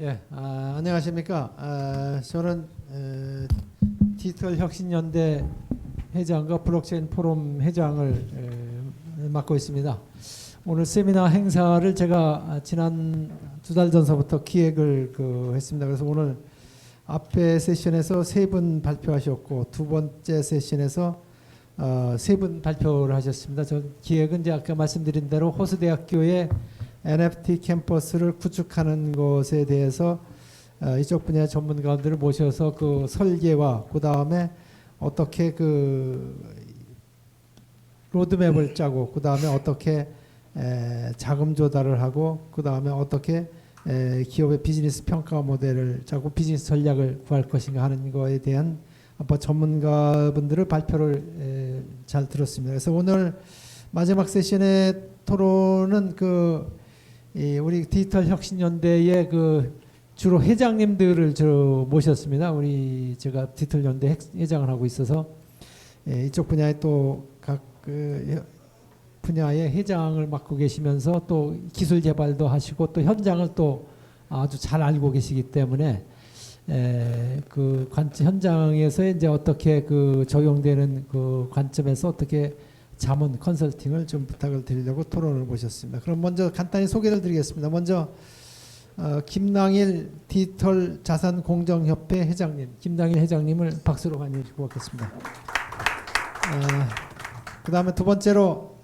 예, 안녕하십니까. 저는 디지털 혁신연대 회장과 블록체인 포럼 회장을 맡고 있습니다. 오늘 세미나 행사를 제가 지난 2달 전서부터 기획을 했습니다. 그래서 오늘 앞에 세션에서 3분 발표하셨고 두 번째 세션에서 3분 발표를 하셨습니다. 저 기획은 이제 아까 말씀드린 대로 호수대학교의 NFT 캠퍼스를 구축하는 것에 대해서 이쪽 분야 전문가들을 모셔서 그 설계와 그 다음에 어떻게 그 로드맵을 짜고 그 다음에 어떻게 자금 조달을 하고 그 다음에 어떻게 기업의 비즈니스 평가 모델을 짜고 비즈니스 전략을 구할 것인가 하는 거에 대한 전문가분들의 발표를 잘 들었습니다. 그래서 오늘 마지막 세션의 토론은 우리 디지털 혁신연대의 주로 회장님들을 모셨습니다. 제가 디지털 연대 회장을 하고 있어서 이쪽 분야에 또 각 분야의 회장을 맡고 계시면서 또 기술 개발도 하시고 또 현장을 또 아주 잘 알고 계시기 때문에 현장에서 이제 어떻게 적용되는 관점에서 어떻게 자문 컨설팅을 좀 부탁을 드리려고 토론을 모셨습니다. 그럼 먼저 간단히 소개를 드리겠습니다. 먼저 김낭일 디지털 자산 공정협회 회장님, 김낭일 회장님을 박수로 환영해 주고 받겠습니다. 그 다음에 두 번째로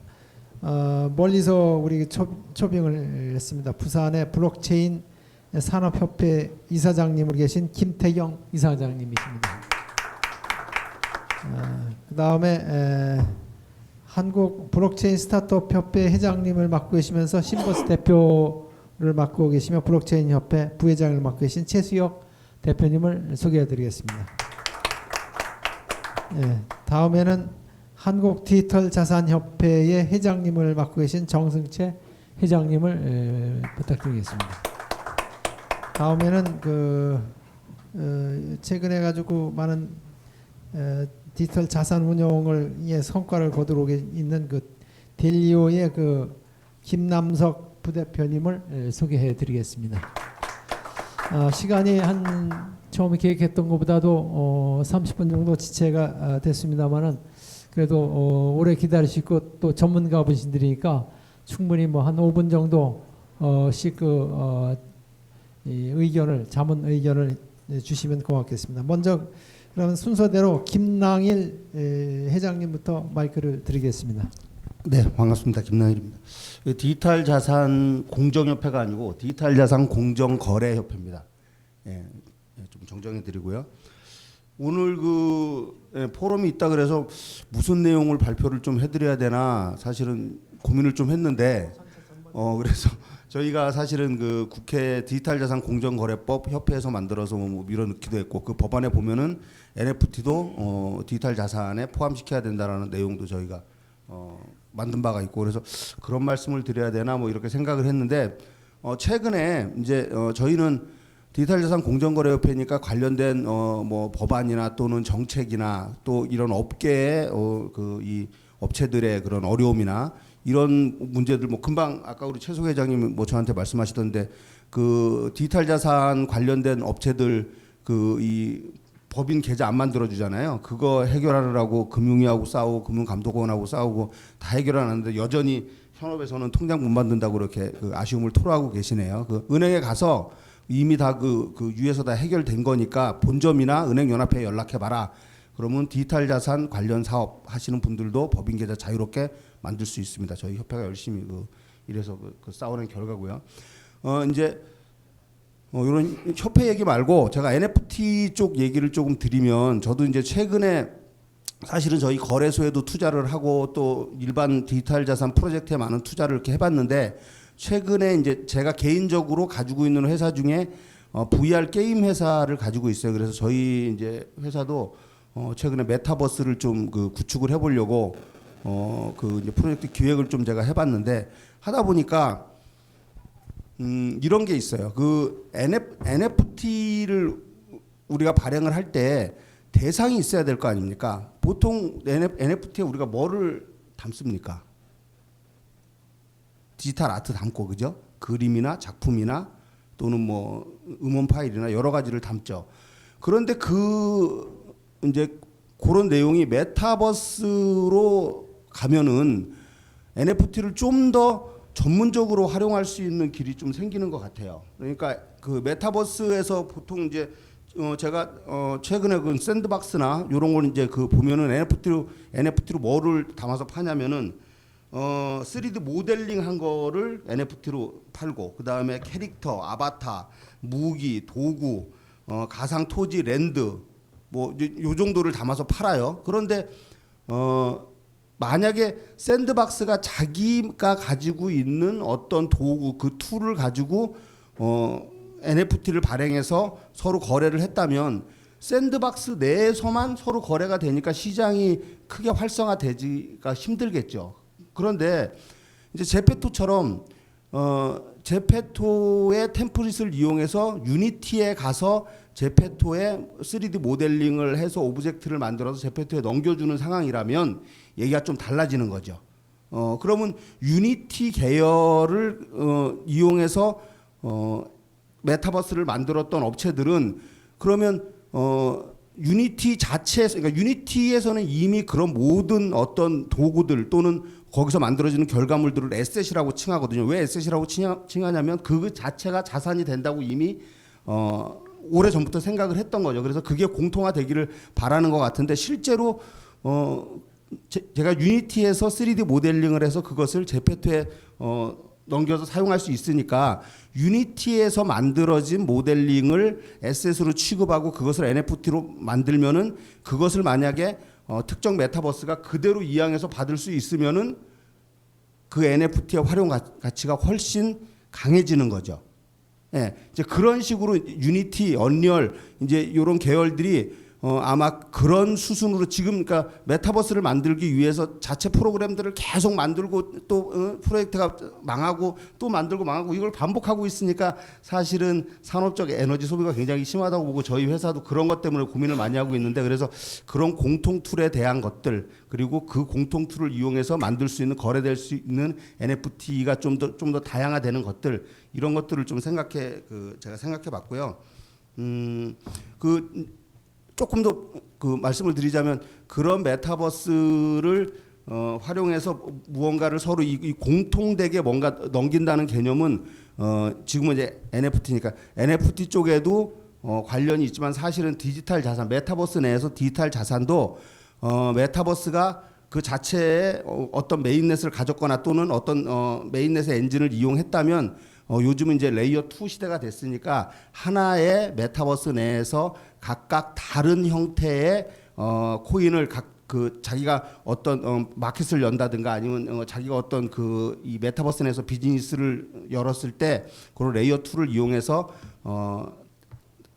멀리서 우리 초빙을 했습니다. 부산의 블록체인 산업협회 이사장님으로 계신 김태경 이사장님이십니다. 그 다음에 한국 블록체인 스타트업 협회 회장님을 맡고 계시면서 신버스 대표를 맡고 계시며 블록체인 협회 부회장을 맡고 계신 최수혁 대표님을 소개해 드리겠습니다. 다음에는 한국 디지털 자산 협회의 회장님을 맡고 계신 정승채 회장님을 부탁드리겠습니다. 다음에는 최근에 가지고 많은 디지털 자산 운용을 성과를 거두고 있는 델리오의 김남석 부대표님을 소개해 드리겠습니다. 시간이 처음에 계획했던 것보다도 30분 정도 지체가 됐습니다만은 그래도 오래 기다리시고 또 전문가분들이니까 충분히 한 5분 정도씩 자문 의견을 주시면 고맙겠습니다. 먼저 그럼 순서대로 김낭일 회장님부터 마이크를 드리겠습니다. 네, 반갑습니다. 김낭일입니다. 디지털 자산 공정협회가 아니고 디지털 자산 공정거래협회입니다. 좀 정정해 드리고요. 오늘 포럼이 있다 그래서 무슨 내용을 발표를 좀 해드려야 되나 사실은 고민을 좀 했는데 그래서 저희가 사실은 국회 디지털 자산 공정거래법 협회에서 만들어서 밀어넣기도 했고 그 법안에 보면은 NFT도 디지털 자산에 포함시켜야 된다라는 내용도 저희가 만든 바가 있고 그래서 그런 말씀을 드려야 되나 이렇게 생각을 했는데 최근에 이제 저희는 디지털 자산 공정거래협회니까 관련된 법안이나 또는 정책이나 또 이런 업계의 이 업체들의 그런 어려움이나 이런 문제들 금방 아까 우리 최소 회장님 저한테 말씀하시던데 디지털 자산 관련된 업체들 이 법인 계좌 안 만들어 주잖아요. 그거 해결하느라고 금융위하고 싸우고 금융감독원하고 싸우고 다 해결 안 하는데 여전히 현업에서는 통장 못 만든다고 그렇게 아쉬움을 토로하고 계시네요. 은행에 가서 이미 다 위에서 다 해결된 거니까 본점이나 은행연합회에 연락해 봐라. 그러면 디지털 자산 관련 사업 하시는 분들도 법인 계좌 자유롭게 만들 수 있습니다. 저희 협회가 열심히 이래서 싸우는 결과고요. 이제 이런 협회 얘기 말고 제가 NFT 쪽 얘기를 조금 드리면 저도 이제 최근에 사실은 저희 거래소에도 투자를 하고 또 일반 디지털 자산 프로젝트에 많은 투자를 이렇게 해봤는데 최근에 이제 제가 개인적으로 가지고 있는 회사 중에 VR 게임 회사를 가지고 있어요. 그래서 저희 이제 회사도 최근에 메타버스를 좀 구축을 해보려고 이제 프로젝트 기획을 좀 제가 해봤는데 하다 보니까 이런 게 있어요. NFT를 우리가 발행을 할 때 대상이 있어야 될 거 아닙니까? 보통 NFT에 우리가 뭐를 담습니까? 디지털 아트 담고 그죠? 그림이나 작품이나 또는 뭐 음원 파일이나 여러 가지를 담죠. 그런데 그 이제 그런 내용이 메타버스로 가면은 NFT를 좀 더 전문적으로 활용할 수 있는 길이 좀 생기는 것 같아요. 그러니까 그 메타버스에서 보통 이제 제가 최근에 그 샌드박스나 이런 걸 이제 그 보면은 NFT로 뭐를 담아서 파냐면은 3D 모델링 한 거를 NFT로 팔고, 그 다음에 캐릭터, 아바타, 무기, 도구, 가상 토지, 랜드, 뭐 요 정도를 담아서 팔아요. 그런데 만약에 샌드박스가 자기가 가지고 있는 어떤 도구, 그 툴을 가지고 NFT를 발행해서 서로 거래를 했다면 샌드박스 내에서만 서로 거래가 되니까 시장이 크게 활성화되기가 힘들겠죠. 그런데 이제 제페토처럼 제페토의 템플릿을 이용해서 유니티에 가서 제페토의 3D 모델링을 해서 오브젝트를 만들어서 제페토에 넘겨주는 상황이라면 얘기가 좀 달라지는 거죠. 그러면 유니티 계열을 이용해서 메타버스를 만들었던 업체들은 그러면 유니티 자체에서, 그러니까 유니티에서는 이미 그런 모든 어떤 도구들 또는 거기서 만들어지는 결과물들을 에셋이라고 칭하거든요. 왜 에셋이라고 칭하냐면 그 자체가 자산이 된다고 이미 오래 전부터 생각을 했던 거죠. 그래서 그게 공통화되기를 바라는 것 같은데 실제로 제가 유니티에서 3D 모델링을 해서 그것을 제페토에 넘겨서 사용할 수 있으니까 유니티에서 만들어진 모델링을 에셋으로 취급하고 그것을 NFT로 만들면은 그것을 만약에 특정 메타버스가 그대로 이양해서 받을 수 있으면은 그 NFT의 활용 가치가 훨씬 강해지는 거죠. 예, 이제 그런 식으로 유니티, 언리얼 이제 이런 계열들이 아마 그런 수순으로 지금 그러니까 메타버스를 만들기 위해서 자체 프로그램들을 계속 만들고 또 프로젝트가 망하고 또 만들고 망하고 이걸 반복하고 있으니까 사실은 산업적 에너지 소비가 굉장히 심하다고 보고 저희 회사도 그런 것 때문에 고민을 많이 하고 있는데, 그래서 그런 공통 툴에 대한 것들 그리고 그 공통 툴을 이용해서 만들 수 있는 거래될 수 있는 NFT가 좀 더 다양화되는 것들, 이런 것들을 좀 제가 생각해 봤고요. 조금 더 그 말씀을 드리자면 그런 메타버스를 활용해서 무언가를 서로 이 공통되게 뭔가 넘긴다는 개념은 지금은 이제 NFT니까 NFT 쪽에도 관련이 있지만 사실은 디지털 자산, 메타버스 내에서 디지털 자산도 메타버스가 그 자체에 어떤 메인넷을 가졌거나 또는 어떤 메인넷의 엔진을 이용했다면 요즘은 이제 레이어 2 시대가 됐으니까 하나의 메타버스 내에서 각각 다른 형태의 코인을 자기가 어떤 마켓을 연다든가 아니면 자기가 어떤 이 메타버스 내에서 비즈니스를 열었을 때 그런 레이어 2를 이용해서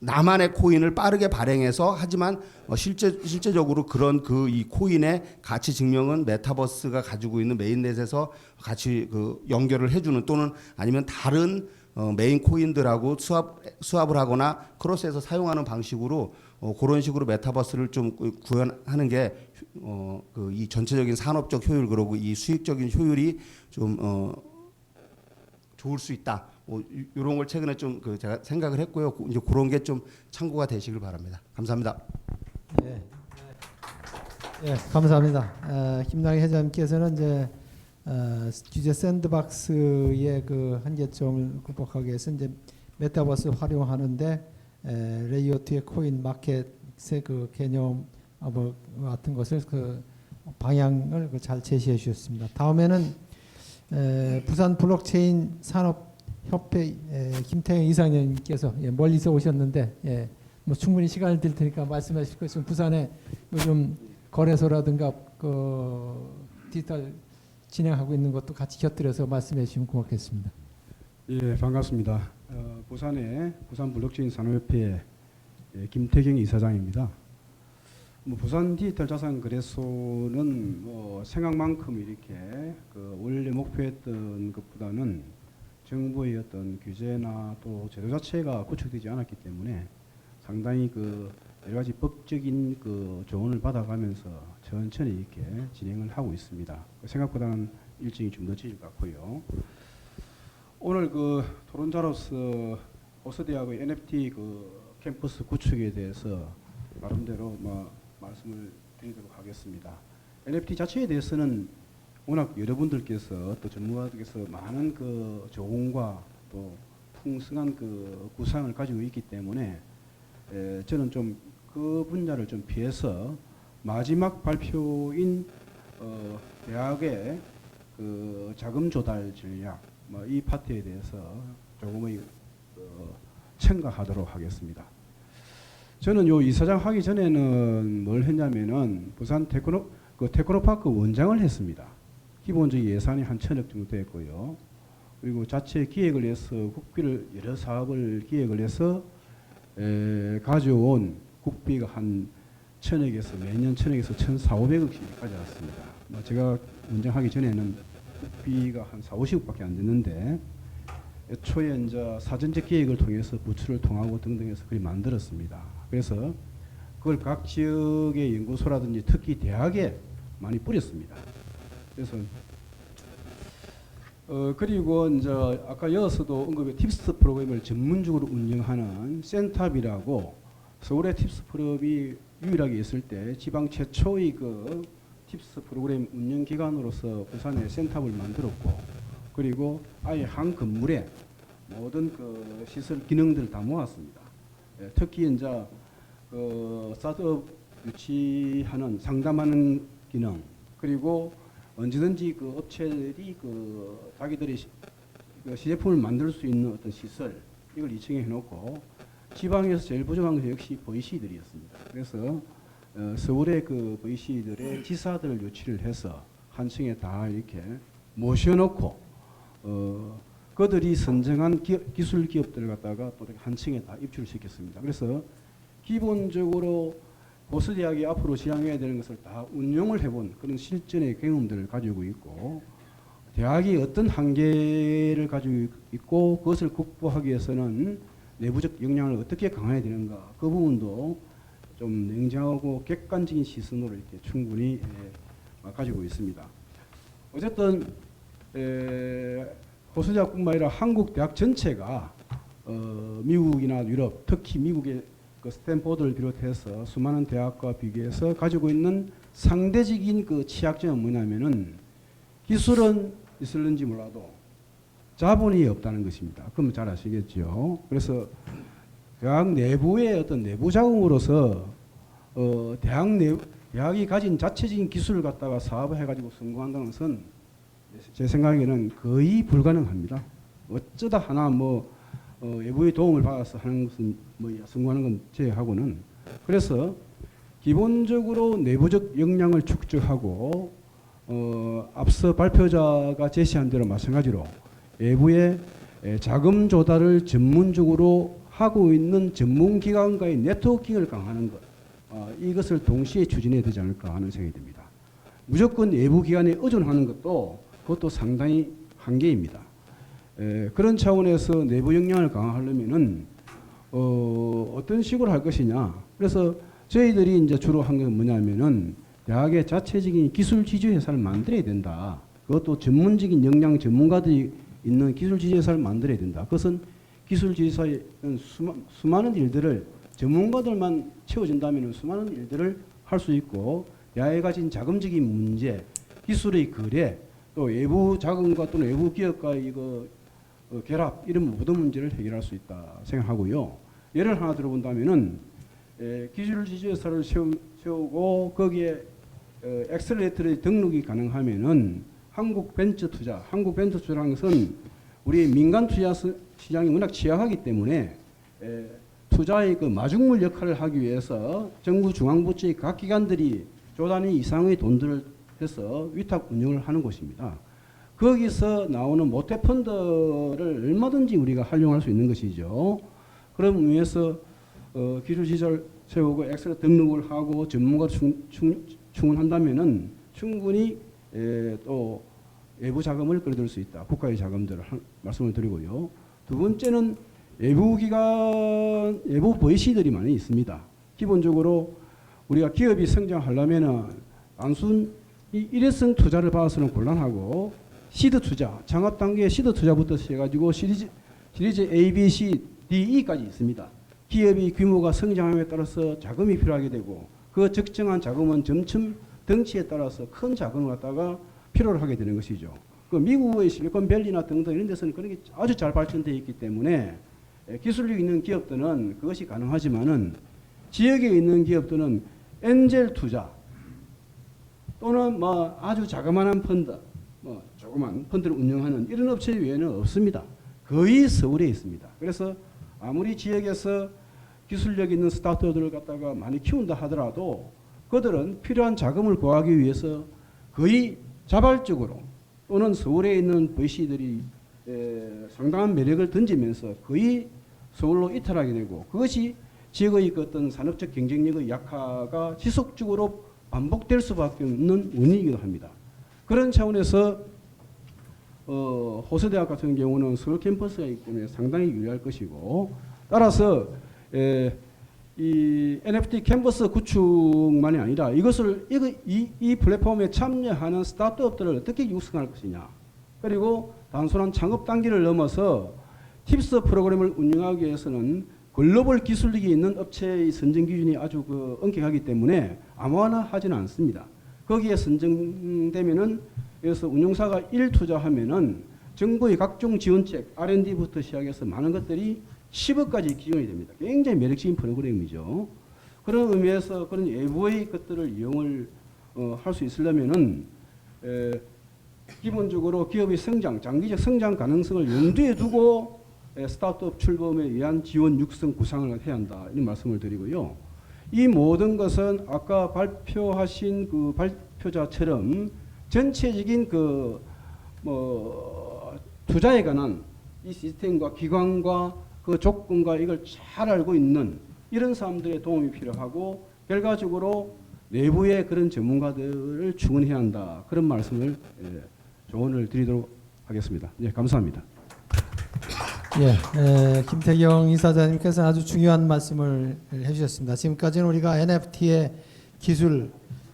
나만의 코인을 빠르게 발행해서 하지만 실제적으로 그런 이 코인의 가치 증명은 메타버스가 가지고 있는 메인넷에서 같이 연결을 해주는 또는 아니면 다른 메인 코인들하고 수합을 하거나 크로스해서 사용하는 방식으로 그런 식으로 메타버스를 좀 구현하는 게 이 전체적인 산업적 효율 그리고 이 수익적인 효율이 좀 좋을 수 있다. 이런 걸 최근에 좀 제가 생각을 했고요. 이제 그런 게 좀 참고가 되시길 바랍니다. 감사합니다. 예, 예, 감사합니다. 김남희 회장님께서는 이제 규제 샌드박스의 그 한계점을 극복하기 위해서 이제 메타버스 활용하는데 레이어 2의 코인 마켓의 그 개념 뭐 같은 것을 그 방향을 잘 제시해 주셨습니다. 다음에는 부산 블록체인 산업협회 김태형 이사님께서 멀리서 오셨는데 뭐 충분히 시간을 드릴 테니까 말씀하실 것 있으면 부산에 요즘 거래소라든가 그 디지털 진행하고 있는 것도 같이 곁들여서 말씀해 주시면 고맙겠습니다. 예, 반갑습니다. 부산의 부산 블록체인 산업협회 김태경 이사장입니다. 부산 디지털 자산 거래소는 생각만큼 이렇게 원래 목표했던 것보다는 정부의 어떤 규제나 또 제도 자체가 구축되지 않았기 때문에 상당히 여러 가지 법적인 조언을 받아가면서 천천히 이렇게 진행을 하고 있습니다. 생각보다는 일정이 좀 늦어질 것 같고요. 오늘 토론자로서 호서대학의 NFT 그 캠퍼스 구축에 대해서 나름대로 말씀을 드리도록 하겠습니다. NFT 자체에 대해서는 워낙 여러분들께서 또 전문가들께서 많은 그 조언과 또 풍성한 그 구상을 가지고 있기 때문에 저는 좀 그 분야를 좀 피해서 마지막 발표인 대학의 그 자금 조달 전략 이 파트에 대해서 조금의 첨가하도록 하겠습니다. 저는 요 이사장 하기 전에는 뭘 했냐면은 부산 테크노파크 원장을 했습니다. 기본적인 예산이 한 1,000억 정도 됐고요. 그리고 자체 기획을 해서 국비를 여러 사업을 기획을 해서 가져온 국비가 한 1,000억에서 매년 1,000억에서 1,400억씩 가져왔습니다. 제가 원장하기 전에는 국비가 한 4,50억밖에 안 됐는데 애초에 이제 사전적 기획을 통해서 부처를 통하고 등등해서 그리 만들었습니다. 그래서 그걸 각 지역의 연구소라든지 특히 대학에 많이 뿌렸습니다. 그래서 그리고 이제 아까 이어서도 언급의 팁스 프로그램을 전문적으로 운영하는 센탑이라고 서울의 팁스 프로그램이 유일하게 있을 때 지방 최초의 그 팁스 프로그램 운영 기관으로서 부산에 센탑을 만들었고, 그리고 아예 한 건물에 모든 그 시설 기능들을 다 모았습니다. 특히 이제 그 스타트업 유치하는 상담하는 기능, 그리고 언제든지 그 업체들이 그 자기들이 시제품을 만들 수 있는 어떤 시설, 이걸 2층에 해놓고, 지방에서 제일 부족한 것이 역시 VC들이었습니다. 그래서 서울의 그 VC들의 지사들을 유치를 해서 한 층에 다 이렇게 모셔놓고 그들이 선정한 기술 기업들을 갖다가 또 한 층에 다 입주를 시켰습니다. 그래서 기본적으로 고수대학이 앞으로 지향해야 되는 것을 다 운용을 해본 그런 실전의 경험들을 가지고 있고, 대학이 어떤 한계를 가지고 있고 그것을 극복하기 위해서는 내부적 역량을 어떻게 강화해야 되는가, 그 부분도 좀 냉정하고 객관적인 시선으로 이렇게 충분히 가지고 있습니다. 어쨌든 고수대학뿐만 아니라 한국 대학 전체가 미국이나 유럽, 특히 미국의 그 스탠포드를 비롯해서 수많은 대학과 비교해서 가지고 있는 상대적인 그 취약점은 뭐냐면은 기술은 있을는지 몰라도 자본이 없다는 것입니다. 그럼 잘 아시겠죠. 그래서 대학 내부의 어떤 내부 자금으로서 대학이 가진 자체적인 기술을 갖다가 사업을 해가지고 성공한다는 것은 제 생각에는 거의 불가능합니다. 어쩌다 하나 외부의 도움을 받아서 하는 것은 성공하는 건 제외하고는. 그래서 기본적으로 내부적 역량을 축적하고 앞서 발표자가 제시한 대로 마찬가지로 외부의 자금 조달을 전문적으로 하고 있는 전문기관과의 네트워킹을 강화하는 것, 이것을 동시에 추진해야 되지 않을까 하는 생각이 듭니다. 무조건 외부 기관에 의존하는 그것도 상당히 한계입니다. 그런 차원에서 내부 역량을 강화하려면은 어떤 식으로 할 것이냐. 그래서 저희들이 이제 주로 한 건 뭐냐면은 대학의 자체적인 기술 지주 회사를 만들어야 된다. 그것도 전문적인 역량 전문가들이 있는 기술 지주 회사를 만들어야 된다. 그것은 기술 지주 회사의 수많은 일들을 전문가들만 채워준다면 수많은 일들을 할 수 있고, 대학에 가진 자금적인 문제, 기술의 거래, 또 외부 자금과 또는 외부 기업과 이거 결합, 이런 모든 문제를 해결할 수 있다 생각하고요. 예를 하나 들어본다면은 기술 지주 회사를 세우고 거기에 엑셀레이터의 등록이 가능하면은 한국 벤처 투자라는 것은 우리 민간 투자 시장이 워낙 취약하기 때문에 투자의 그 마중물 역할을 하기 위해서 정부 중앙부처의 각 기관들이 조 단위 이상의 돈들을 해서 위탁 운영을 하는 곳입니다. 거기서 나오는 모태펀드를 얼마든지 우리가 활용할 수 있는 것이죠. 그런 의미에서 기술 시설 세우고 엑셀 등록을 하고 전문가 충원한다면은 충분히 또 외부 자금을 끌어들일 수 있다. 국가의 자금들을 말씀을 드리고요. 두 번째는 외부 기관, 외부 VC들이 많이 있습니다. 기본적으로 우리가 기업이 성장하려면은 단순 일회성 투자를 받아서는 곤란하고 시드 투자, 창업 단계의 시드 투자부터 해가지고 시리즈 A, B, C DE까지 있습니다. 기업이 규모가 성장함에 따라서 자금이 필요하게 되고 그 적정한 자금은 점점 덩치에 따라서 큰 자금을 갖다가 필요로 하게 되는 것이죠. 그 미국의 실리콘밸리나 등등 이런 데서는 그런 게 아주 잘 발전되어 있기 때문에 기술력 있는 기업들은 그것이 가능하지만은 지역에 있는 기업들은 엔젤 투자 또는 뭐 아주 자그마한 펀드, 뭐 조그만 펀드를 운영하는 이런 업체 외에는 없습니다. 거의 서울에 있습니다. 그래서 아무리 지역에서 기술력 있는 스타트업들을 갖다가 많이 키운다 하더라도 그들은 필요한 자금을 구하기 위해서 거의 자발적으로 또는 서울에 있는 VC들이 상당한 매력을 던지면서 거의 서울로 이탈하게 되고 그것이 지역의 그 어떤 산업적 경쟁력의 약화가 지속적으로 반복될 수밖에 없는 원인이기도 합니다. 그런 차원에서 호서대학 같은 경우는 서울 캠퍼스가 있기 때문에 상당히 유리할 것이고 따라서 이 NFT 캔버스 구축만이 아니라 이것을 이 플랫폼에 참여하는 스타트업들을 어떻게 육성할 것이냐 그리고 단순한 창업 단계를 넘어서 팁스 프로그램을 운영하기 위해서는 글로벌 기술력이 있는 업체의 선정 기준이 아주 엄격하기 때문에 아무나 하지는 않습니다. 거기에 선정되면은 그래서 운용사가 1투자하면은 정부의 각종 지원책 R&D부터 시작해서 많은 것들이 10억까지 기용이 됩니다. 굉장히 매력적인 프로그램이죠. 그런 의미에서 그런 외부의 것들을 이용을 할 수 있으려면은 기본적으로 기업의 성장, 장기적 성장 가능성을 염두에 두고 스타트업 출범에 의한 지원 육성 구상을 해야 한다 이런 말씀을 드리고요. 이 모든 것은 아까 발표하신 그 발표자처럼 전체적인 투자에 관한 이 시스템과 기관과 그 조건과 이걸 잘 알고 있는 이런 사람들의 도움이 필요하고 결과적으로 내부의 그런 전문가들을 충원해야 한다 그런 말씀을 조언을 드리도록 하겠습니다. 네, 감사합니다. 김태경 이사장님께서 아주 중요한 말씀을 해주셨습니다. 지금까지는 우리가 NFT의 기술,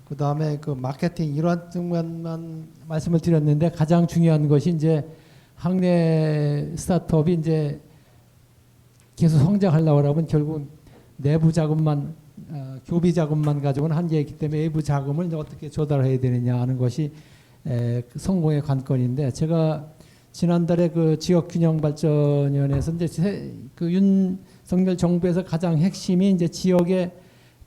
그 다음에 그 마케팅 이러한 측면만 말씀을 드렸는데 가장 중요한 것이 이제 학내 스타트업이 이제 계속 성장하려고 하면 결국 내부 자금만 교비 자금만 가지고는 한계이기 때문에 외부 자금을 이제 어떻게 조달해야 되느냐 하는 것이 성공의 관건인데 제가 지난달에 그 지역균형발전위원회에서 이제 그 윤석열 정부에서 가장 핵심이 이제 지역의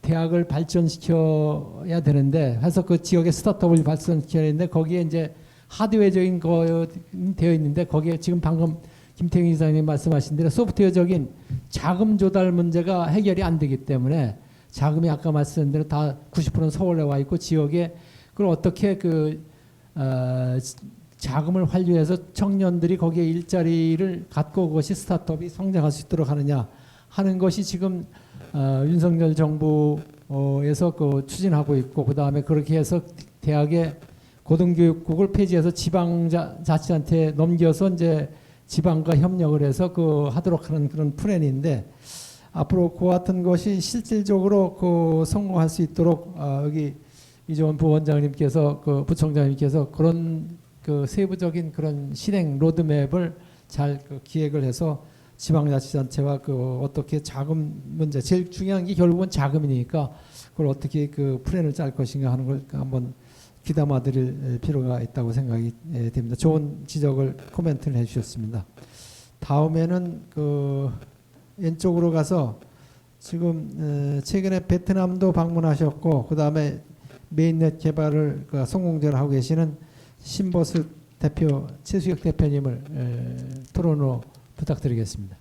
대학을 발전시켜야 되는데 해서 그 지역의 스타트업을 발전시켜야 되는데 거기에 이제 하드웨어적인 거 되어 있는데 거기에 지금 방금 김태경 이사장님 말씀하신 대로 소프트웨어적인 자금 조달 문제가 해결이 안 되기 때문에 자금이 아까 말씀드린 대로 다 90%는 서울에 와 있고 지역에 그걸 어떻게 자금을 활용해서 청년들이 거기에 일자리를 갖고 그것이 스타트업이 성장할 수 있도록 하느냐 하는 것이 지금 윤석열 정부에서 추진하고 있고 그 다음에 그렇게 해서 대학의 고등교육국을 폐지해서 지방자치단체에 넘겨서 이제 지방과 협력을 해서 하도록 하는 그런 플랜인데 앞으로 그 같은 것이 실질적으로 성공할 수 있도록 여기 이종원 부원장님께서 부총장님께서 그런 세부적인 그런 실행 로드맵을 잘 기획을 해서 지방자치단체와 어떻게 자금 문제 제일 중요한 게 결국은 자금이니까 그걸 어떻게 플랜을 짤 것인가 하는 걸 한번 귀담아 드릴 필요가 있다고 생각이 됩니다. 좋은 지적을 코멘트를 해주셨습니다. 다음에는 왼쪽으로 가서 지금 최근에 베트남도 방문하셨고 그 다음에 메인넷 개발을 성공적으로 하고 계시는 신버스 대표 최수혁 대표님을 토론으로 부탁드리겠습니다.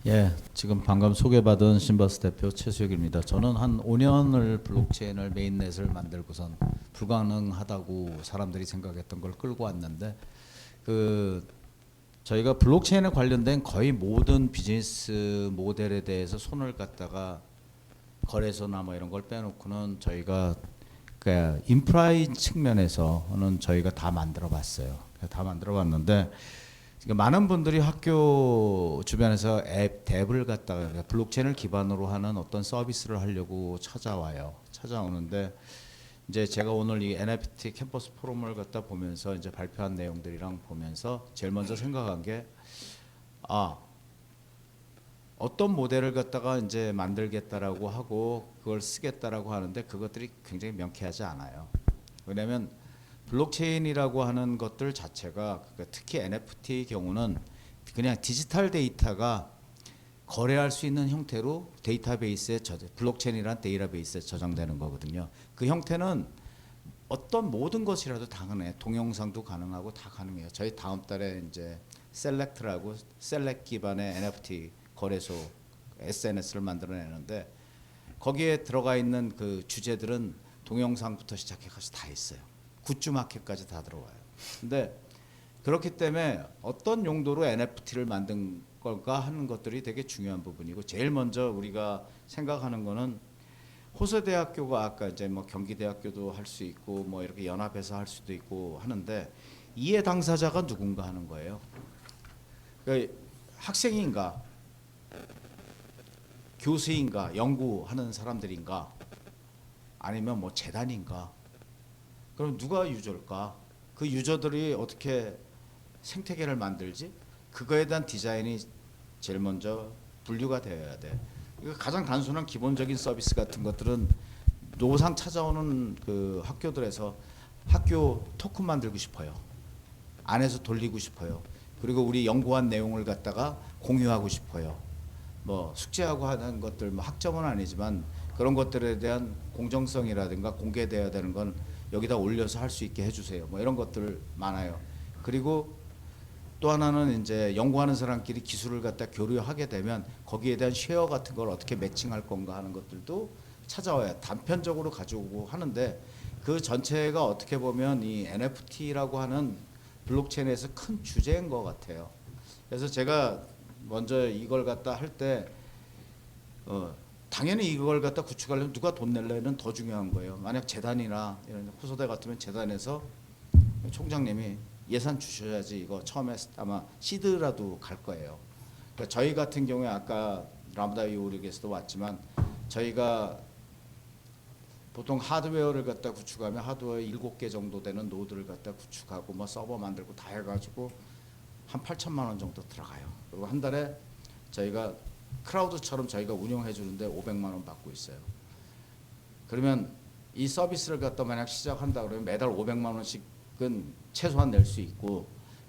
예, 지금 방금 소개받은 신버스 대표 최수혁입니다. 저는 한 5년을 블록체인을 메인넷을 만들고선 불가능하다고 사람들이 생각했던 걸 끌고 왔는데 저희가 블록체인에 관련된 거의 모든 비즈니스 모델에 대해서 손을 갖다가 거래소나 뭐 이런 걸 빼놓고는 저희가 인프라의 측면에서는 저희가 다 만들어봤어요. 다 만들어봤는데 많은 분들이 학교 주변에서 앱을 갖다가 블록체인을 기반으로 하는 어떤 서비스를 하려고 찾아오는데 이제 제가 오늘 이 NFT 캠퍼스 포럼을 갖다 보면서 이제 발표한 내용들이랑 보면서 제일 먼저 생각한 게 어떤 모델을 갖다가 이제 만들겠다라고 하고 그걸 쓰겠다라고 하는데 그것들이 굉장히 명쾌하지 않아요. 왜냐하면 블록체인이라고 하는 것들 자체가 특히 NFT의 경우는 그냥 디지털 데이터가 거래할 수 있는 형태로 데이터베이스에 블록체인이란 데이터베이스에 저장되는 거거든요. 그 형태는 어떤 모든 것이라도 다 가능해요. 동영상도 가능하고 다 가능해요. 저희 다음 달에 이제 셀렉트라고 셀렉 기반의 NFT 거래소 SNS를 만들어내는데 거기에 들어가 있는 그 주제들은 동영상부터 시작해서 다 있어요. 굿즈 마켓까지 다 들어와요. 근데 그렇기 때문에 어떤 용도로 NFT를 만든 걸까 하는 것들이 되게 중요한 부분이고 제일 먼저 우리가 생각하는 거는 호서대학교가 아까 이제 뭐 경기대학교도 할 수 있고 뭐 이렇게 연합해서 할 수도 있고 하는데 이해 당사자가 누군가 하는 거예요. 그러니까 학생인가 교수인가 연구하는 사람들인가 아니면 뭐 재단인가 그럼 누가 유저일까? 그 유저들이 어떻게 생태계를 만들지? 그거에 대한 디자인이 제일 먼저 분류가 되어야 돼. 이거 가장 단순한 기본적인 서비스 같은 것들은 노상 찾아오는 그 학교들에서 학교 토큰 만들고 싶어요. 안에서 돌리고 싶어요. 그리고 우리 연구한 내용을 갖다가 공유하고 싶어요. 뭐 숙제하고 하는 것들 뭐 학점은 아니지만 그런 것들에 대한 공정성이라든가 공개돼야 되는 건 여기다 올려서 할 수 있게 해주세요. 뭐 이런 것들 많아요. 그리고 또 하나는 이제 연구하는 사람끼리 기술을 갖다 교류하게 되면 거기에 대한 쉐어 같은 걸 어떻게 매칭할 건가 하는 것들도 찾아와야 단편적으로 가져오고 하는데 그 전체가 어떻게 보면 이 NFT라고 하는 블록체인에서 큰 주제인 것 같아요. 그래서 제가 먼저 이걸 갖다 할 때 당연히 이걸 갖다 구축하려면 누가 돈 낼래는 더 중요한 거예요. 만약 재단이나 이런 호소대 같으면 재단에서 총장님이 예산 주셔야지 이거 처음에 아마 시드라도 갈 거예요. 그러니까 저희 같은 경우에 아까 라무다 이오릭에서도 왔지만 저희가 보통 하드웨어를 갖다 구축하면 하드웨어 7개 정도 되는 노드를 갖다 구축하고 뭐 서버 만들고 다 해가지고 한 8천만 원 정도 들어가요. 그리고 한 달에 저희가 크라우드처럼 저희가 운영해 주는데 500만 원 받고 있어요. 그러면 이 서비스를 갖다 만약 시작한다 그러면 매달 500만 원씩은 최소한 낼 수 있고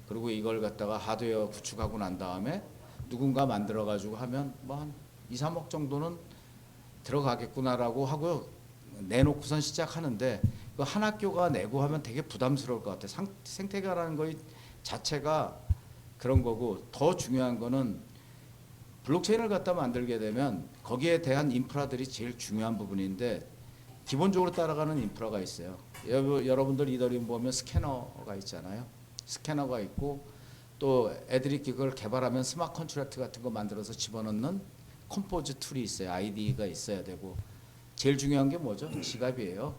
그리고 이걸 갖다가 하드웨어 구축하고 난 다음에 누군가 만들어 가지고 하면 뭐 한 2, 3억 정도는 들어가겠구나라고 하고 내놓고선 시작하는데 그 한 학교가 내고 하면 되게 부담스러울 것 같아요. 생태계라는 거 자체가 그런 거고 더 중요한 거는 블록체인을 갖다 만들게 되면 거기에 대한 인프라들이 제일 중요한 부분인데 기본적으로 따라가는 인프라가 있어요. 여러분들 이더리움 보면 스캐너가 있잖아요. 스캐너가 있고 또 애들이 그걸 개발하면 스마트 컨트랙트 같은 거 만들어서 집어넣는 컴포즈 툴이 있어요. 아이디가 있어야 되고 제일 중요한 게 뭐죠? 지갑이에요.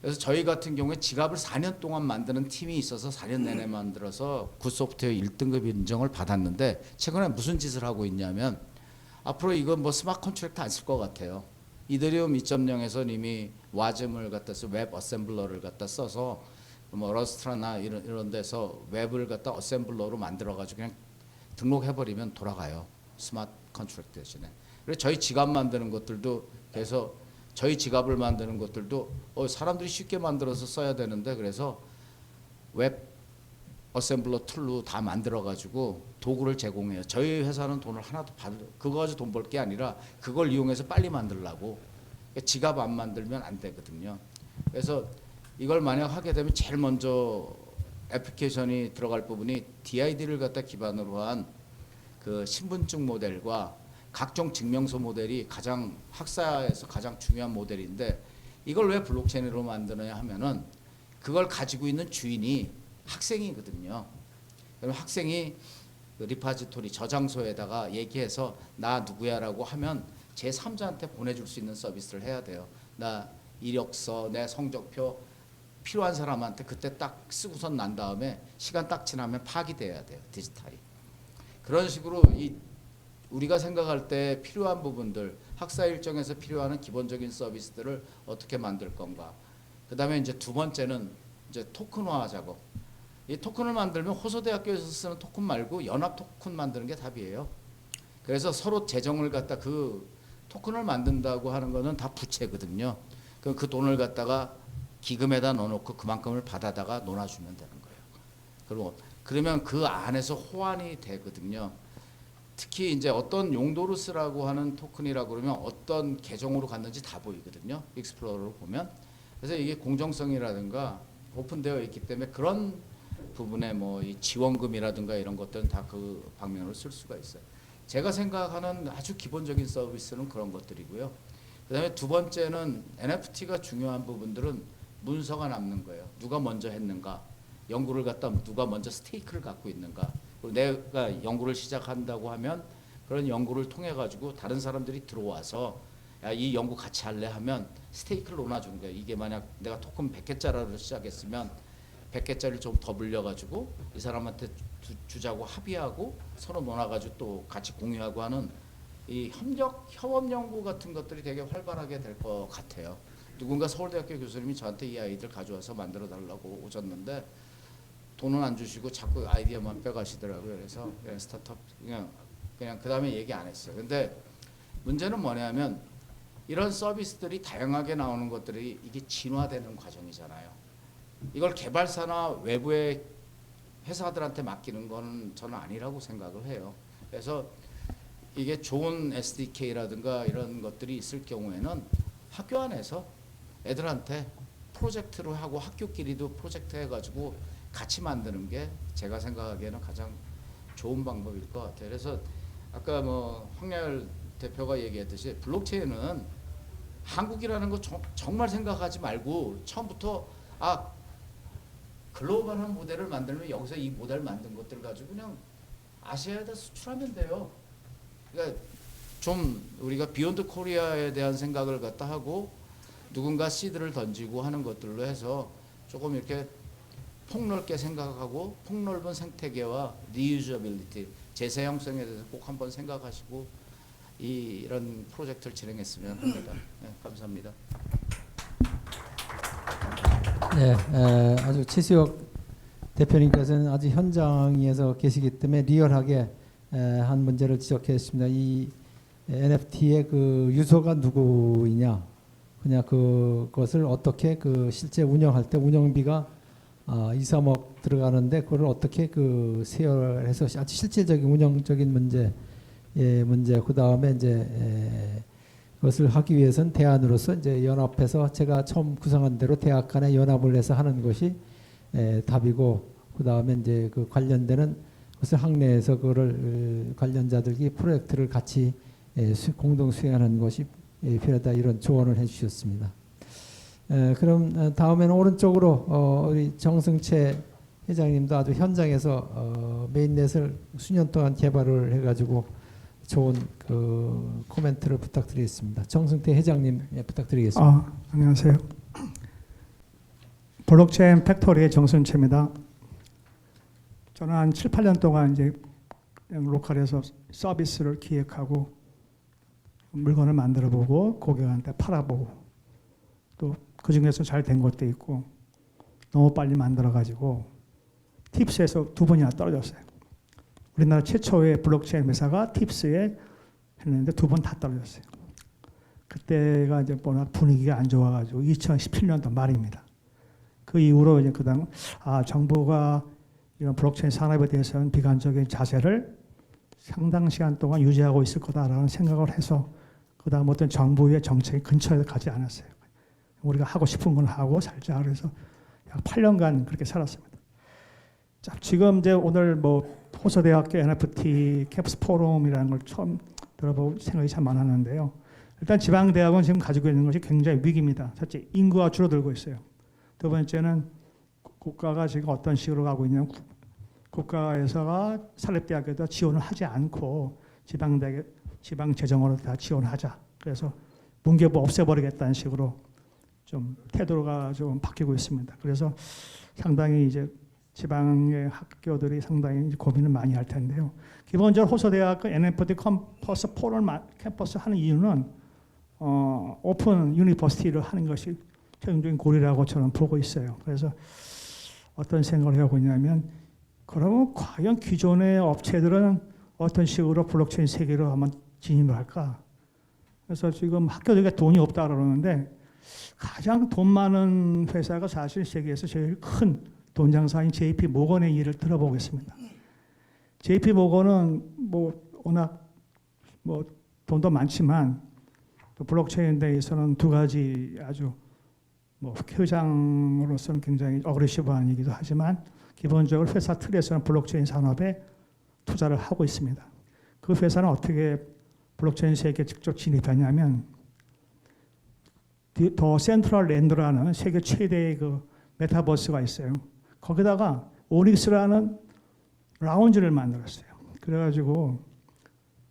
그래서 저희 같은 경우에 지갑을 4년 동안 만드는 팀이 있어서 4년 내내 만들어서 굿소프트웨어 1등급 인정을 받았는데 최근에 무슨 짓을 하고 있냐면 앞으로 이거 뭐 스마트 컨트랙트 안 쓸 것 같아요. 이더리움 2.0에서 이미 와즘을 갖다 써 웹 어셈블러를 갖다 써서 뭐 러스트나 이런 데서 웹을 갖다 어셈블러로 만들어 가지고 그냥 등록해버리면 돌아가요. 스마트 컨트랙트 대신에. 그래서 저희 지갑 만드는 것들도 그래서 저희 지갑을 만드는 것들도 사람들이 쉽게 만들어서 써야 되는데 그래서 웹 어셈블러 툴로 다 만들어 가지고 도구를 제공해요. 저희 회사는 돈을 하나도 그거 가지고 돈 벌 게 아니라 그걸 이용해서 빨리 만들라고. 그러니까 지갑 안 만들면 안 되거든요. 그래서 이걸 만약 하게 되면 제일 먼저 애플리케이션이 들어갈 부분이 DID를 갖다 기반으로 한 그 신분증 모델과 각종 증명서 모델이 가장 학사에서 가장 중요한 모델인데 이걸 왜 블록체인으로 만드느냐 하면은 그걸 가지고 있는 주인이 학생이거든요. 그러면 학생이 그 리파지토리 저장소에다가 얘기해서 나 누구야라고 하면 제3자한테 보내줄 수 있는 서비스를 해야 돼요. 나 이력서, 내 성적표 필요한 사람한테 그때 딱 쓰고선 난 다음에 시간 딱 지나면 파기돼야 돼요. 디지털이. 그런 식으로 우리가 생각할 때 필요한 부분들 학사 일정에서 필요한 기본적인 서비스들을 어떻게 만들 건가. 그다음에 이제 두 번째는 이제 토큰화 작업. 이 토큰을 만들면 호서대학교에서 쓰는 토큰 말고 연합 토큰 만드는 게 답이에요. 그래서 서로 재정을 갖다 그 토큰을 만든다고 하는 거는 다 부채거든요. 그럼 그 돈을 갖다가 기금에다 넣어놓고 그만큼을 받아다가 놀아주면 되는 거예요. 그리고 그러면 그 안에서 호환이 되거든요. 특히 이제 어떤 용도로 쓰라고 하는 토큰이라고 그러면 어떤 계정으로 갔는지 다 보이거든요. 익스플로러로 보면. 그래서 이게 공정성이라든가 오픈되어 있기 때문에 그런 부분에 뭐 이 지원금이라든가 이런 것들은 다 그 방면으로 쓸 수가 있어요. 제가 생각하는 아주 기본적인 서비스는 그런 것들이고요. 그다음에 두 번째는 NFT가 중요한 부분들은 문서가 남는 거예요. 누가 먼저 했는가, 연구를 갖다 누가 먼저 스테이크를 갖고 있는가. 그리고 내가 연구를 시작한다고 하면 그런 연구를 통해 가지고 다른 사람들이 들어와서 야, 이 연구 같이 할래 하면 스테이크를 논아주는 거예요. 이게 만약 내가 토큰 100개짜리로 시작했으면 100개짜리를 좀 더 불려가지고 이 사람한테 주자고 합의하고 서로 논아가지고 또 같이 공유하고 하는 이 협업 연구 같은 것들이 되게 활발하게 될 것 같아요. 누군가 서울대학교 교수님이 저한테 이 아이들 가져와서 만들어 달라고 오셨는데 돈은 안 주시고 자꾸 아이디어만 빼가시더라고요. 그래서 스타트업 그냥 그 다음에 얘기 안 했어요. 근데 문제는 뭐냐면 이런 서비스들이 다양하게 나오는 것들이 이게 진화되는 과정이잖아요. 이걸 개발사나 외부의 회사들한테 맡기는 건 저는 아니라고 생각을 해요. 그래서 이게 좋은 SDK라든가 이런 것들이 있을 경우에는 학교 안에서 애들한테 프로젝트를 하고 학교끼리도 프로젝트 해가지고 같이 만드는 게 제가 생각하기에는 가장 좋은 방법일 것 같아요. 그래서 아까 뭐 황야열 대표가 얘기했듯이 블록체인은 한국이라는 거 정말 생각하지 말고 처음부터 글로벌한 모델을 만들면 여기서 이 모델 만든 것들 가지고 그냥 아시아에다 수출하면 돼요. 그러니까 좀 우리가 비욘드 코리아에 대한 생각을 갖다 하고 누군가 시드를 던지고 하는 것들로 해서 조금 이렇게 폭넓게 생각하고 폭넓은 생태계와 리유저빌리티, 재사용성에 대해서 꼭 한번 생각하시고 이런 프로젝트를 진행했으면 합니다. 네, 감사합니다. 네, 아주 최수혁 대표님께서는 아주 현장에서 계시기 때문에 리얼하게 한 문제를 지적했습니다. 이 NFT의 그 유소가 누구이냐, 그냥 그것을 어떻게 그 실제 운영할 때 운영비가 2, 3억 들어가는데 그걸 어떻게 그 세열해서 아주 실질적인 운영적인 문제, 그 다음에 이제 그것을 하기 위해서는 대안으로서 이제 연합해서 제가 처음 구성한 대로 대학 간에 연합을 해서 하는 것이 답이고, 그 다음에 이제 그 관련되는 것을 학내에서 그거를 관련자들이 프로젝트를 같이 공동 수행하는 것이 필요하다, 이런 조언을 해주셨습니다. 그럼 다음에는 오른쪽으로 우리 정승채 회장님도 아주 현장에서 메인넷을 수년 동안 개발을 해가지고 좋은 그 코멘트를 부탁드리겠습니다. 정승태 회장님 부탁드리겠습니다. 안녕하세요. 블록체인 팩토리의 정승채입니다. 저는 한 7, 8년 동안 이제 로컬에서 서비스를 기획하고 물건을 만들어보고 고객한테 팔아보고 또 그 중에서 잘 된 것도 있고 너무 빨리 만들어가지고 팁스에서 2번이나 떨어졌어요. 우리나라 최초의 블록체인 회사가 팁스에 했는데 2번 다 떨어졌어요. 그때가 이제 워낙 분위기가 안 좋아가지고 2017년도 말입니다. 그 이후로 이제 그다음 정부가 이런 블록체인 산업에 대해서는 비관적인 자세를 상당 시간 동안 유지하고 있을 거다라는 생각을 해서 그다음 어떤 정부의 정책이 근처에 가지 않았어요. 우리가 하고 싶은 건 하고 살자. 그래서 약 8년간 그렇게 살았습니다. 자, 지금 이제 오늘 뭐 호서대학교 NFT 캠퍼스 포럼이라는 걸 처음 들어보고 생각이 참 많았는데요. 일단 지방대학은 지금 가지고 있는 것이 굉장히 위기입니다. 첫째, 인구가 줄어들고 있어요. 두 번째는 국가가 지금 어떤 식으로 가고 있냐면 국가에서가 사립대학에다 지원을 하지 않고 지방 재정으로 다 지원하자. 그래서 문교부 없애버리겠다는 식으로 좀 태도가 좀 바뀌고 있습니다. 그래서 상당히 이제 지방의 학교들이 상당히 고민을 많이 할 텐데요. 기본적으로 호서대학교 NFT 캠퍼스 포럼 캠퍼스 하는 이유는 오픈 유니버시티를 하는 것이 최종적인 고리라고 저는 보고 있어요. 그래서 어떤 생각을 하고 있냐면 그러면 과연 기존의 업체들은 어떤 식으로 블록체인 세계로 한번 진입을 할까? 그래서 지금 학교들이 돈이 없다 그러는데 가장 돈 많은 회사가 사실 세계에서 제일 큰 돈 장사인 JP 모건의 일을 들어보겠습니다. JP 모건은 뭐 워낙 뭐 돈도 많지만 또 블록체인 대해서는 두 가지 아주 뭐 회장으로서는 굉장히 어그레시브한 얘기도 하지만 기본적으로 회사 틀에서는 블록체인 산업에 투자를 하고 있습니다. 그 회사는 어떻게 블록체인 세계에 직접 진입하냐면 더 센트럴 랜드라는 세계 최대의 그 메타버스가 있어요. 거기다가 오닉스라는 라운지를 만들었어요. 그래가지고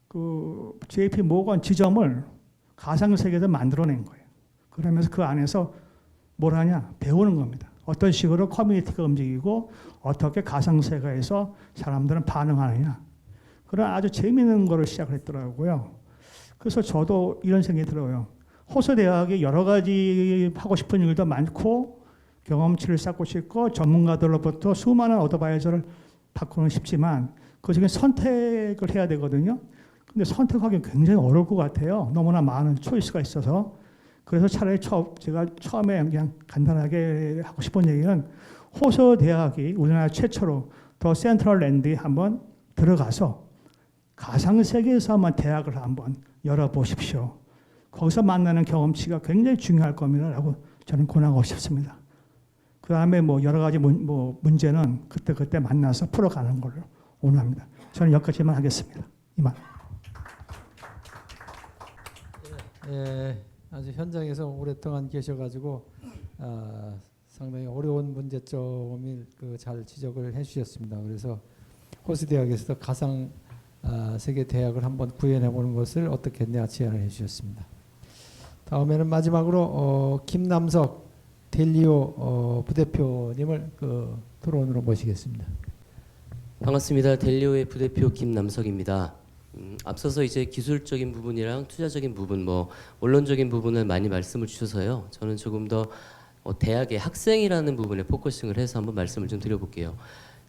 그 JP 모건 지점을 가상 세계에서 만들어낸 거예요. 그러면서 그 안에서 뭘 하냐? 배우는 겁니다. 어떤 식으로 커뮤니티가 움직이고 어떻게 가상 세계에서 사람들은 반응하느냐. 그런 아주 재미있는 거를 시작했더라고요. 그래서 저도 이런 생각이 들어요. 호서 대학이 여러 가지 하고 싶은 일도 많고 경험치를 쌓고 싶고 전문가들로부터 수많은 어드바이저를 받고는 싶지만 그중에 선택을 해야 되거든요. 근데 선택하기 굉장히 어려울 것 같아요. 너무나 많은 초이스가 있어서. 그래서 차라리 제가 처음에 그냥 간단하게 하고 싶은 얘기는 호서 대학이 우리나라 최초로 더 센트럴 랜드에 한번 들어가서 가상 세계에서 한번 대학을 한번 열어보십시오. 거기서 만나는 경험치가 굉장히 중요할 겁니다라고 저는 권하고 싶습니다. 그 다음에 뭐 여러 가지 문제는 그때 만나서 풀어가는 걸로 원합니다. 저는 여기까지만 하겠습니다. 이만. 예, 아주 현장에서 오랫동안 계셔가지고 상당히 어려운 문제점을 잘 지적을 해주셨습니다. 그래서 호스 대학에서도 가상 세계 대학을 한번 구현해보는 것을 어떻겠냐 제안을 해주셨습니다. 다음에는 마지막으로 김남석 델리오 부대표님을 토론으로 모시겠습니다. 반갑습니다. 델리오의 부대표 김남석입니다. 앞서서 이제 기술적인 부분이랑 투자적인 부분, 뭐 원론적인 부분을 많이 말씀을 주셔서요. 저는 조금 더 대학의 학생이라는 부분에 포커싱을 해서 한번 말씀을 좀 드려볼게요.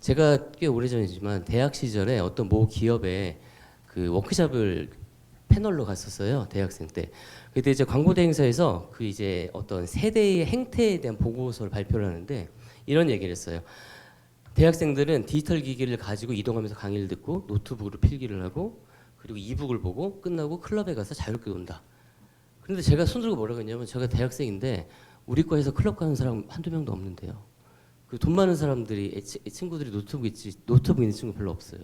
제가 꽤 오래전이지만 대학 시절에 어떤 모 기업에 그 워크숍을 패널로 갔었어요. 대학생 때. 그때 이제 광고 대행사에서 그 이제 어떤 세대의 행태에 대한 보고서를 발표를 하는데 이런 얘기를 했어요. 대학생들은 디지털 기기를 가지고 이동하면서 강의를 듣고 노트북으로 필기를 하고 그리고 이북을 보고 끝나고 클럽에 가서 자유롭게 논다. 그런데 제가 손들고 뭐라고 했냐면 제가 대학생인데 우리 과에서 클럽 가는 사람 한두 명도 없는데요. 그 돈 많은 사람들이 친구들이 노트북 있는 친구 별로 없어요.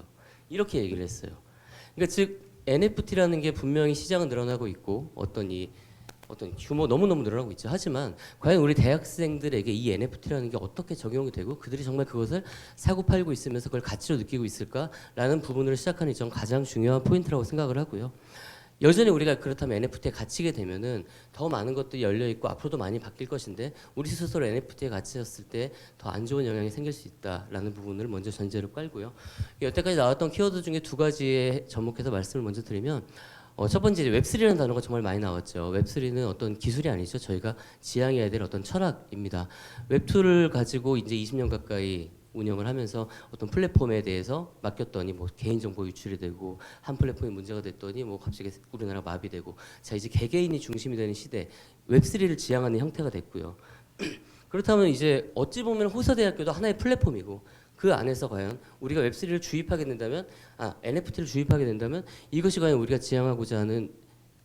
이렇게 얘기를 했어요. 그러니까 즉 NFT라는 게 분명히 시장은 늘어나고 있고 어떤 규모 너무너무 늘어나고 있죠. 하지만 과연 우리 대학생들에게 이 NFT라는 게 어떻게 적용이 되고 그들이 정말 그것을 사고 팔고 있으면서 그걸 가치로 느끼고 있을까라는 부분으로 시작하는 점 가장 중요한 포인트라고 생각을 하고요. 여전히 우리가 그렇다면 NFT에 갇히게 되면은 더 많은 것들이 열려 있고 앞으로도 많이 바뀔 것인데 우리 스스로 NFT에 갇혔을 때 더 안 좋은 영향이 생길 수 있다라는 부분을 먼저 전제로 깔고요. 여태까지 나왔던 키워드 중에 두 가지에 접목해서 말씀을 먼저 드리면 첫 번째 웹3라는 단어가 정말 많이 나왔죠. 웹3는 어떤 기술이 아니죠. 저희가 지향해야 될 어떤 철학입니다. 웹2를 가지고 이제 20년 가까이 운영을 하면서 어떤 플랫폼에 대해서 맡겼더니 뭐 개인정보 유출이 되고 한 플랫폼이 문제가 됐더니 뭐 갑자기 우리나라 마비되고 자 이제 개개인이 중심이 되는 시대 웹3를 지향하는 형태가 됐고요. 그렇다면 이제 어찌 보면 호서대학교도 하나의 플랫폼이고 그 안에서 과연 우리가 웹3를 주입하게 된다면 NFT를 주입하게 된다면 이것이 과연 우리가 지향하고자 하는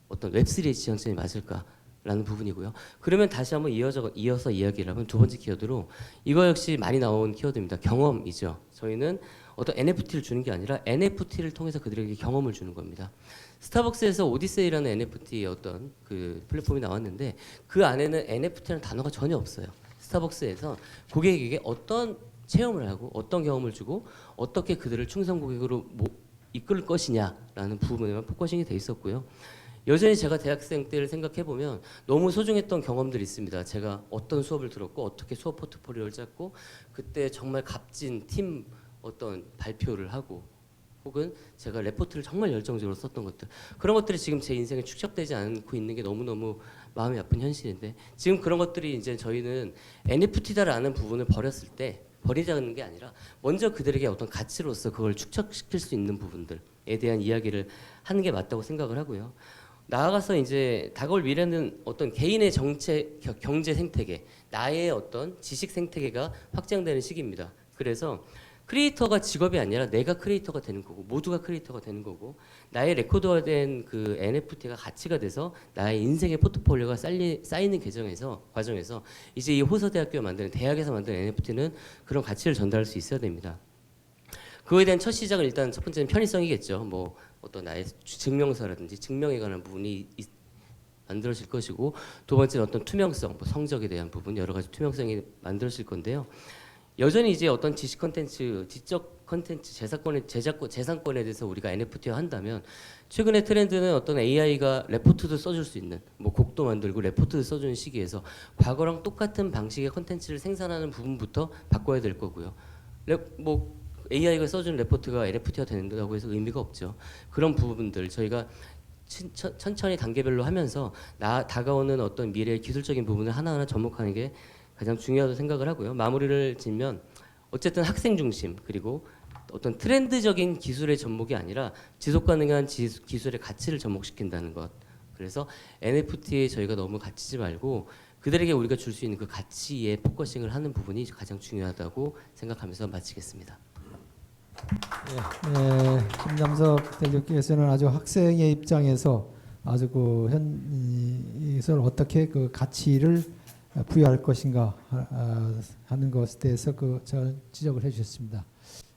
어떤 웹3의 지향점이 맞을까? 라는 부분이고요. 그러면 다시 한번 이어서 이야기를 하면 두 번째 키워드로 이거 역시 많이 나온 키워드입니다. 경험이죠. 저희는 어떤 NFT를 주는 게 아니라 NFT를 통해서 그들에게 경험을 주는 겁니다. 스타벅스에서 오디세이라는 NFT 어떤 그 플랫폼이 나왔는데 그 안에는 NFT라는 단어가 전혀 없어요. 스타벅스에서 고객에게 어떤 체험을 하고 어떤 경험을 주고 어떻게 그들을 충성 고객으로 이끌 것이냐라는 부분에만 포커싱이 돼 있었고요. 여전히 제가 대학생 때를 생각해 보면 너무 소중했던 경험들이 있습니다. 제가 어떤 수업을 들었고 어떻게 수업 포트폴리오를 짰고 그때 정말 값진 팀 어떤 발표를 하고 혹은 제가 레포트를 정말 열정적으로 썼던 것들 그런 것들이 지금 제 인생에 축적되지 않고 있는 게 너무너무 마음이 아픈 현실인데 지금 그런 것들이 이제 저희는 NFT다라는 부분을 버렸을 때 버리자는 게 아니라 먼저 그들에게 어떤 가치로서 그걸 축적시킬 수 있는 부분들 대한 이야기를 하는 게 맞다고 생각을 하고요. 나아가서 이제 다가올 미래는 어떤 개인의 정책, 경제 생태계, 나의 어떤 지식 생태계가 확장되는 시기입니다. 그래서 크리에이터가 직업이 아니라 내가 크리에이터가 되는 거고 모두가 크리에이터가 되는 거고 나의 레코드화된 그 NFT가 가치가 돼서 나의 인생의 포트폴리오가 쌓이는 과정에서 이제 이 호서대학교가 만드는 대학에서 만드는 NFT는 그런 가치를 전달할 수 있어야 됩니다. 그거에 대한 첫 시작은 일단 첫 번째는 편의성이겠죠. 뭐 어떤 나의 증명서라든지 증명에 관한 부분이 만들어질 것이고 두 번째는 어떤 투명성, 뭐 성적에 대한 부분 여러 가지 투명성이 만들어질 건데요. 여전히 이제 어떤 지식 컨텐츠, 지적 컨텐츠, 재산권에 대해서 우리가 NFT화 한다면 최근의 트렌드는 어떤 AI가 레포트도 써줄 수 있는 뭐 곡도 만들고 레포트도 써주는 시기에서 과거랑 똑같은 방식의 컨텐츠를 생산하는 부분부터 바꿔야 될 거고요. 뭐 AI가 써준 레포트가 NFT화 된다고 해서 의미가 없죠. 그런 부분들 저희가 천천히 단계별로 하면서 다가오는 어떤 미래의 기술적인 부분을 하나하나 접목하는 게 가장 중요하다고 생각을 하고요. 마무리를 짓면 어쨌든 학생 중심 그리고 어떤 트렌드적인 기술의 접목이 아니라 지속 가능한 기술의 가치를 접목시킨다는 것. 그래서 NFT에 저희가 너무 갇히지 말고 그들에게 우리가 줄 수 있는 그 가치에 포커싱을 하는 부분이 가장 중요하다고 생각하면서 마치겠습니다. 김남석 대표께서는 아주 학생의 입장에서 아주 그 현을 어떻게 그 가치를 부여할 것인가 하는 것에 대해서 그 지적을 해주셨습니다.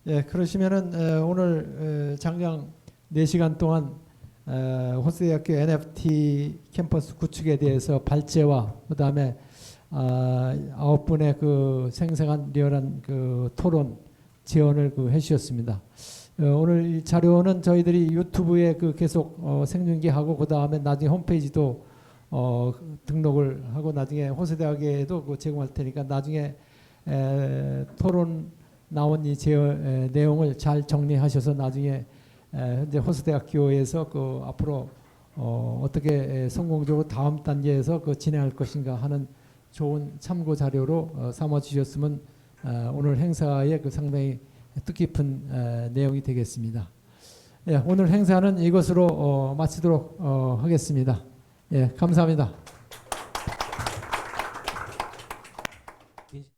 예, 그러시면은 오늘 장장 4시간 동안 호스대학교 NFT 캠퍼스 구축에 대해서 발제와 그다음에 9분의 그 생생한 리얼한 그 토론 지원을 그 해주셨습니다. 오늘 이 자료는 저희들이 유튜브에 그 계속 생중계하고 그 다음에 나중에 홈페이지도 등록을 하고 나중에 호세대학에도 그 제공할 테니까 나중에 토론 나온 이 내용을 잘 정리하셔서 나중에 현재 호세대학교에서 그 앞으로 어떻게 성공적으로 다음 단계에서 그 진행할 것인가 하는 좋은 참고 자료로 삼아 주셨으면 오늘 행사에 그 상당히 뜻깊은 내용이 되겠습니다. 예, 오늘 행사는 이것으로 마치도록 하겠습니다. 예, 감사합니다.